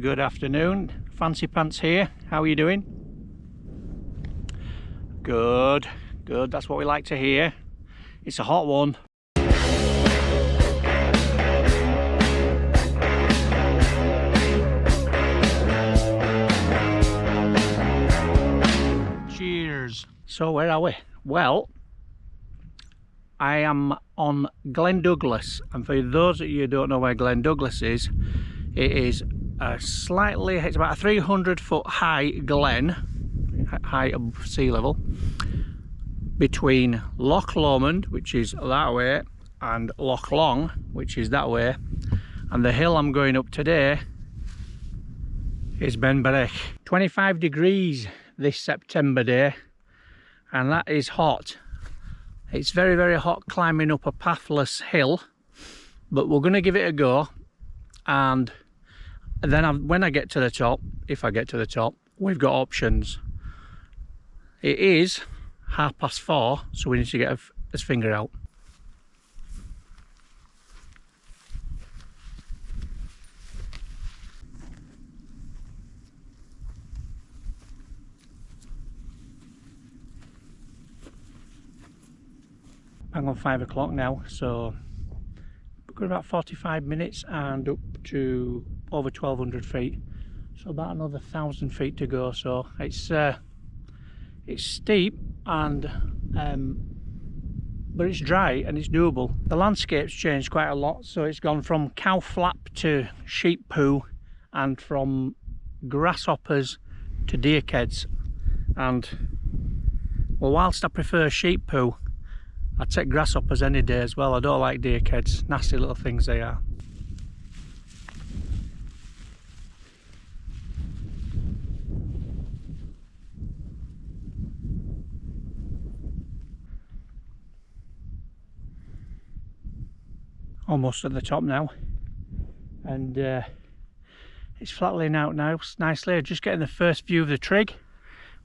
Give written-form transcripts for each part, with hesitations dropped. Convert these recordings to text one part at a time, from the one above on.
Good afternoon, Fancy Pants here. How are you doing? Good, good, that's what we like to hear. It's a hot one. Cheers. So where are we? Well, I am on Glen Douglas, and for those of you who don't know where Glen Douglas is, it is it's about a 300-foot high glen, high above sea level, between Loch Lomond, which is that way, and Loch Long, which is that way, and the hill I'm going up today is Beinn Bhreac. 25 degrees this September day, and that is hot. It's very, very hot climbing up a pathless hill, but we're going to give it a go, and then when I get to the top, if I get to the top, we've got options. It is 4:30, so we need to get his finger out. I'm on 5 o'clock now, so we've got about 45 minutes and up to over 1,200 feet, so about another 1,000 feet to go. So it's steep, and but it's dry and it's doable. The landscape's changed quite a lot, so it's gone from cow flap to sheep poo, and from grasshoppers to deer keds. And well, whilst I prefer sheep poo, I'd take grasshoppers any day as well. I don't like deer keds, nasty little things they are. Almost at the top now, and it's flattening out now nicely. Just getting the first view of the trig,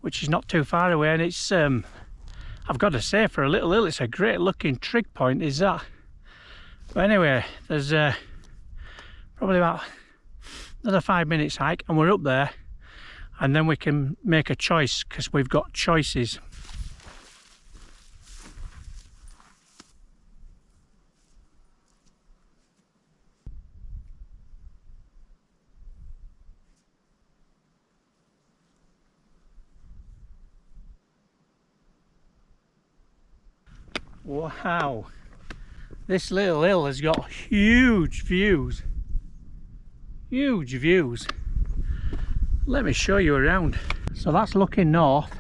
which is not too far away, and it's I've got to say, for a little hill, it's a great looking trig point, is that. But anyway, there's probably about another 5 minutes hike and we're up there, and then we can make a choice, because we've got choices. Wow, this little hill has got huge views. Huge views. Let me show you around. So that's looking north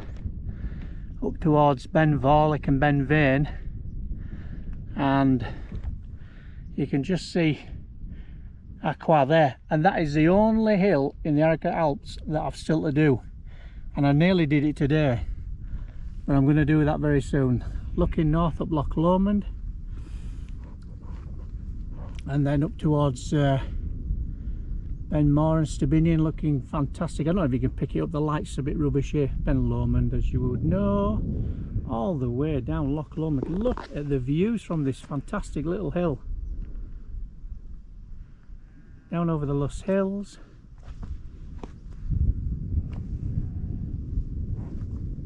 up towards Beinn Bhreac and Beinn Bhreac, and you can just see Arrochar there, and that is the only hill in the Arrochar Alps that I've still to do, and I nearly did it today, but I'm going to do that very soon. Looking north up Loch Lomond, and then up towards Beinn Bhreac and Stibinian, looking fantastic. I don't know if you can pick it up, the light's a bit rubbish here. Beinn Lomond, as you would know, all the way down Loch Lomond. Look at the views from this fantastic little hill. Down over the Luss Hills,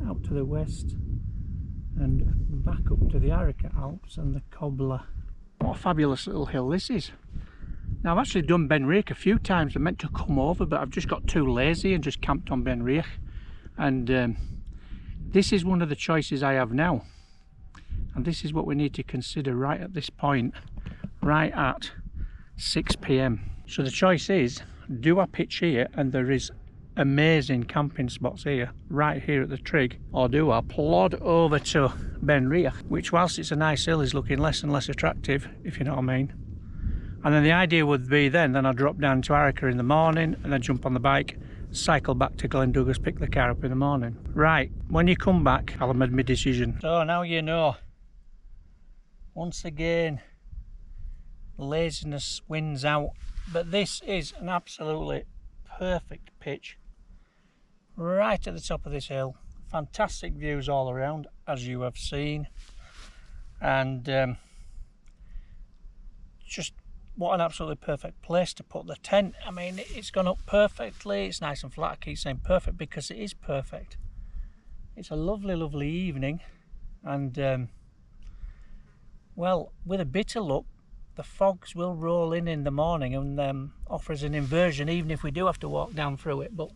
out to the west, and back up to the Arrochar Alps and the Cobbler. What a fabulous little hill this is. Now, I've actually done Beinn Bhreac a few times. I meant to come over, but I've just got too lazy and just camped on Beinn Bhreac, and this is one of the choices I have now, and this is what we need to consider right at this point, right at 6 p.m. So the choice is, do I pitch here, and there is amazing camping spots here, right here at the trig, or do I plod over to Beinn Bhreac, which, whilst it's a nice hill, is looking less and less attractive, if you know what I mean. And then the idea would be then I drop down to Arrochar in the morning, and then jump on the bike, cycle back to Glen Douglas, pick the car up in the morning. Right, when you come back, I'll have made my decision. So now you know. Once again, laziness wins out, but this is an absolutely perfect pitch. Right at the top of this hill, fantastic views all around, as you have seen, and just what an absolutely perfect place to put the tent. I mean, it's gone up perfectly. It's nice and flat. I keep saying perfect because it is perfect. It's a lovely, lovely evening, and well, with a bit of luck, the fogs will roll in the morning and offer us an inversion, even if we do have to walk down through it. But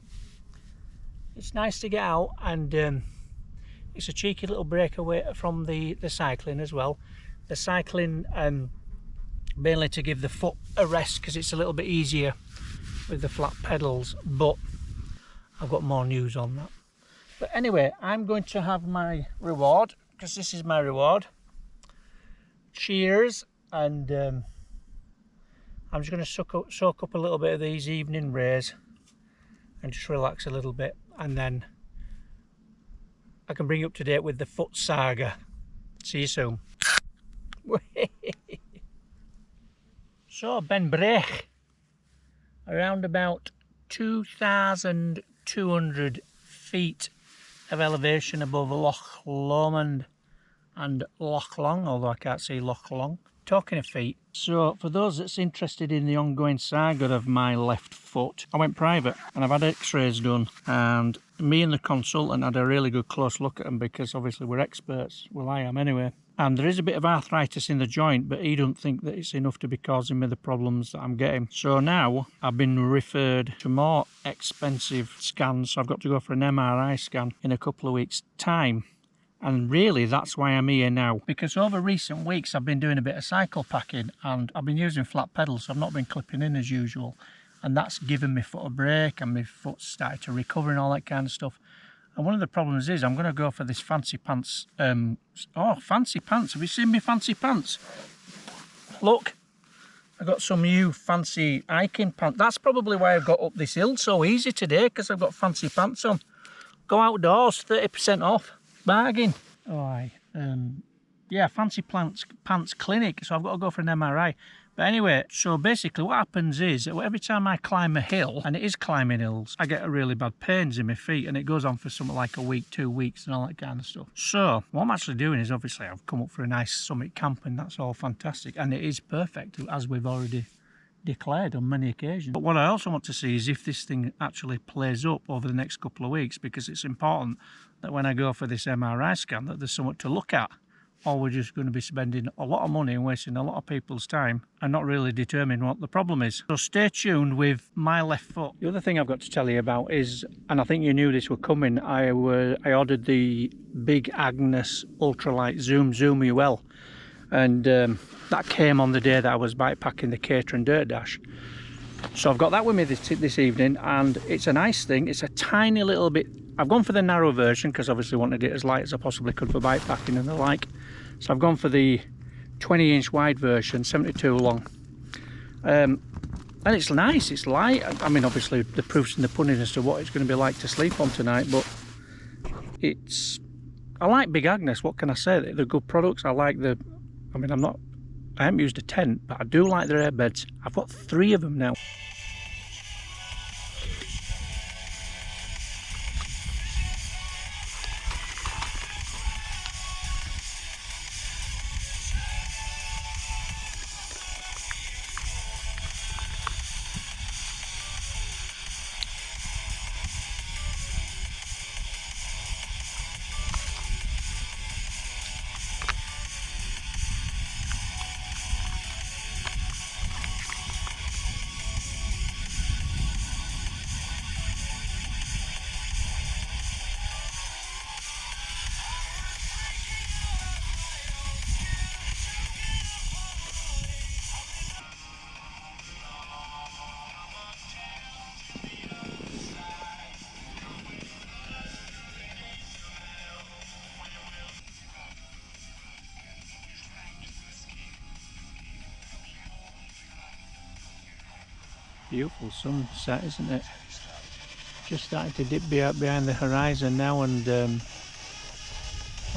it's nice to get out, and it's a cheeky little breakaway from the cycling as well. The cycling mainly to give the foot a rest because it's a little bit easier with the flat pedals, but I've got more news on that. But anyway, I'm going to have my reward, because this is my reward. Cheers, and I'm just going to soak up a little bit of these evening rays and just relax a little bit, and then I can bring you up to date with the foot saga. See you soon. So, Beinn Bhreac, around about 2,200 feet of elevation above Loch Lomond and Loch Long, although I can't see Loch Long. Talking of feet, so for those that's interested in the ongoing saga of my left foot, I went private and I've had x-rays done, and me and the consultant had a really good close look at them, because obviously we're experts, well I am anyway, and there is a bit of arthritis in the joint, but he don't think that it's enough to be causing me the problems that I'm getting. So now I've been referred to more expensive scans, so I've got to go for an MRI scan in a couple of weeks' time. And really, that's why I'm here now, because over recent weeks I've been doing a bit of cycle packing, and I've been using flat pedals, so I've not been clipping in as usual, and that's given my foot a break, and my foot started to recover and all that kind of stuff. And one of the problems is I'm going to go for this fancy pants. Fancy pants! Have you seen me fancy pants? Look, I got some new fancy hiking pants. That's probably why I've got up this hill so easy today, because I've got fancy pants on. Go outdoors, 30% off. Bargain. Yeah, fancy pants clinic, so I've got to go for an MRI. But anyway, so basically what happens is every time I climb a hill, and it is climbing hills, I get a really bad pains in my feet, and it goes on for something like a week, 2 weeks and all that kind of stuff. So what I'm actually doing is, obviously I've come up for a nice summit camp, and that's all fantastic, and it is perfect, as we've already declared on many occasions. But what I also want to see is if this thing actually plays up over the next couple of weeks, because it's important that when I go for this MRI scan that there's something to look at, or we're just going to be spending a lot of money and wasting a lot of people's time and not really determine what the problem is. So stay tuned with my left foot. The other thing I've got to tell you about is, and I think you knew this were coming, I ordered the Big Agnes Ultralight Zoom UL, and that came on the day that I was bikepacking the Cater and Dirt Dash. So I've got that with me this evening, and it's a nice thing. It's a tiny little bit. I've gone for the narrow version because obviously wanted it as light as I possibly could for bikepacking and the like. So I've gone for the 20-inch wide version, 72 long. And it's nice, it's light. I mean, obviously the proof's in the pudding as to what it's going to be like to sleep on tonight, but I like Big Agnes, what can I say? They're good products. I like I haven't used a tent, but I do like their airbeds. I've got 3 of them now. Beautiful sunset, isn't it? Just starting to dip behind the horizon now, and I'm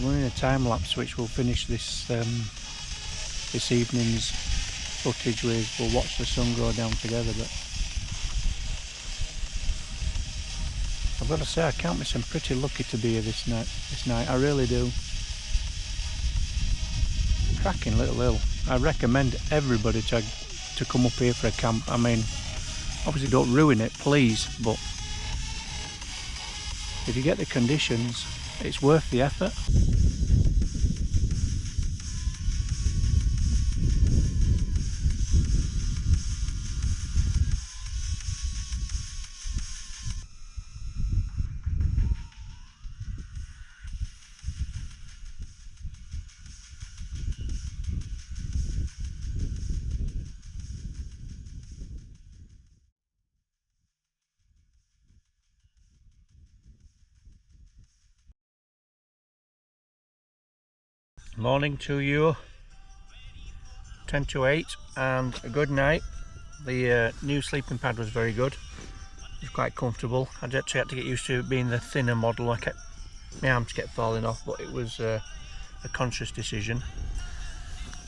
running a time lapse which will finish this this evening's footage with. We'll watch the sun go down together. But I've got to say, I count myself pretty lucky to be here this night. I really do. Cracking little hill. I recommend everybody to to come up here for a camp. I mean, obviously don't ruin it, please, but if you get the conditions, it's worth the effort. Morning to you, 10 to 8, and a good night. The new sleeping pad was very good. It was quite comfortable. I actually had to get used to it being the thinner model. My arms kept falling off, but it was a conscious decision.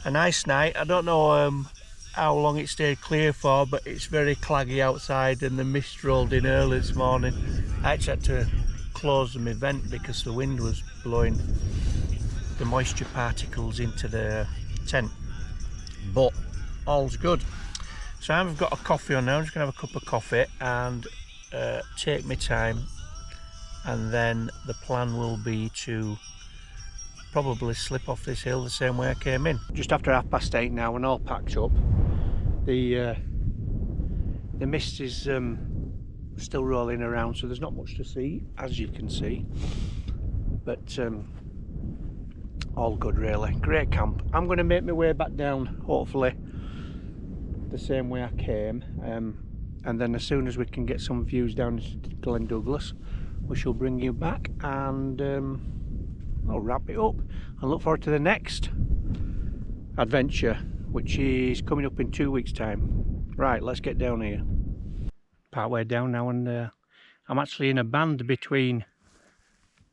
A nice night. I don't know how long it stayed clear for, but it's very claggy outside and the mist rolled in early this morning. I actually had to close my vent because the wind was blowing the moisture particles into the tent, but all's good. So I've got a coffee on now. I'm just gonna have a cup of coffee and take my time, and then the plan will be to probably slip off this hill the same way I came in. Just after 8:30 now and all packed up. The mist is still rolling around, so there's not much to see, as you can see, but all good really. Great camp. I'm going to make my way back down, hopefully the same way I came, and then as soon as we can get some views down to Glen Douglas, we shall bring you back, and I'll wrap it up and look forward to the next adventure, which is coming up in 2 weeks time. Right, let's get down here. Part way down now, and I'm actually in a band between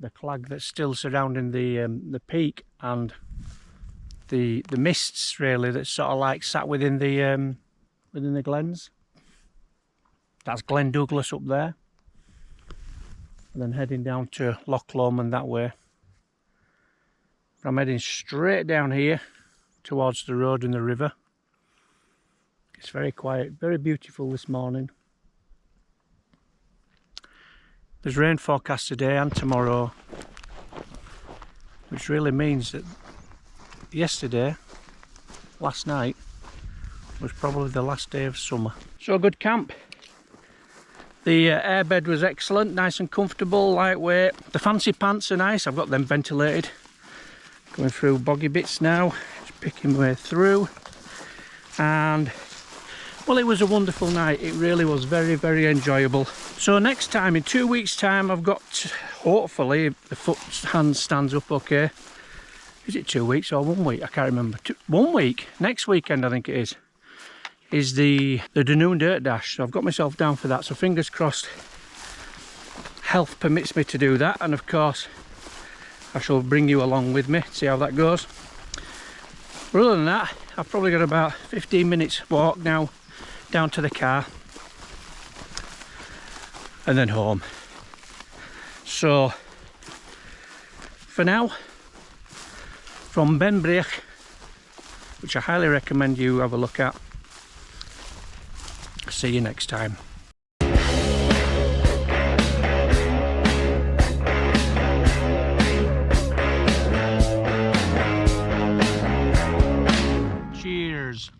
the clag that's still surrounding the peak and the mists really that's sort of like sat within the glens. That's Glen Douglas up there, and then heading down to Loch Lomond that way. I'm heading straight down here towards the road and the river. It's very quiet, very beautiful this morning. There's rain forecast today and tomorrow, which really means that last night, was probably the last day of summer. So good camp. The airbed was excellent, nice and comfortable, lightweight. The fancy pants are nice, I've got them ventilated. Going through boggy bits now, just picking my way through. And well, it was a wonderful night. It really was very, very enjoyable. So next time, in 2 weeks time, I've got, hopefully, if the hand stands up okay. Is it 2 weeks or 1 week? I can't remember. 1 week, next weekend I think it is the Dunoon Dirt Dash. So I've got myself down for that. So fingers crossed health permits me to do that. And of course, I shall bring you along with me, see how that goes. But other than that, I've probably got about 15 minutes walk now down to the car and then home. So for now, from Beinn Bhreac, which I highly recommend you have a look at, see you next time. Cheers.